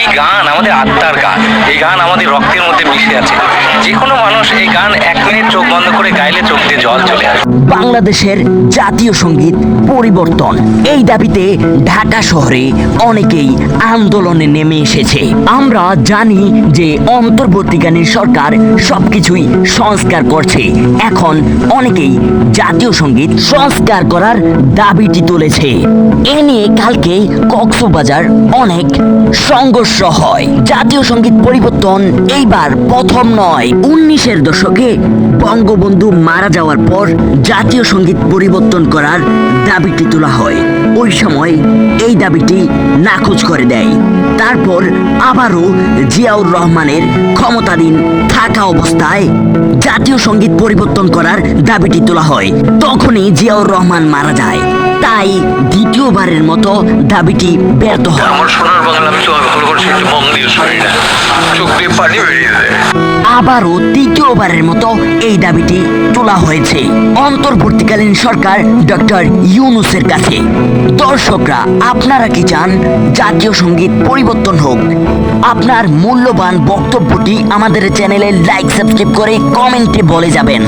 এই গান আমাদের আত্মার গান, এই গান আমাদের রক্তের মধ্যে মিশে আছে। যে কোনো মানুষ এই গান 1 মিনিট চোখ বন্ধ করে গাইলে চোখ দিয়ে জল চলে আসে। বাংলাদেশের জাতীয় সঙ্গীত পরিবর্তন, এই দাবিতে ঢাকা শহরে অনেকেই আন্দোলনে নেমে এসেছে। আমরা জানি যে অন্তর্বর্তীকালীন সরকার সবকিছুই সংস্কার করছে, এখন অনেকেই জাতীয় সঙ্গীত সংস্কার করার দাবিটি তুলেছে। এ নিয়ে কালকে কক্সবাজার অনেক সংঘর্ষ হয়। জাতীয় সঙ্গীত পরিবর্তন এইবার প্রথম নয়। 19-এর দশকে বঙ্গবন্ধু মারা যাওয়ার পর জাতীয় সঙ্গীত পরিবর্তন করার দাবিটি তোলা হয়। ওই সময় এই দাবিটি নাকচ করে দেয়। তারপর আবারও জিয়াউর রহমানের ক্ষমতাধীন থাকা অবস্থায় জাতীয় সঙ্গীত পরিবর্তন করার দাবিটি তোলা হয়। তখনই জিয়াউর রহমান মারা যায়, তাই দ্বিতীয়বারের মতো দাবিটি ব্যর্থ হয়। আমার সোনার বাংলা আমি তোমাকে ভালো করে মন দিয়ে শুনি না, চোখ দিয়ে পানি বেরিয়ে যায়। আবারও তৃতীয়বারের মতো এই দাবিটি তোলা হয়েছে অন্তর্বর্তীকালীন সরকার ডক্টর ইউনূসের কাছে। দর্শকরা, আপনারা কি চান জাতীয় সঙ্গীত পরিবর্তন হোক? আপনার মূল্যবান বক্তব্যটি আমাদের চ্যানেলে লাইক, সাবস্ক্রাইব করে কমেন্টে বলে যাবেন।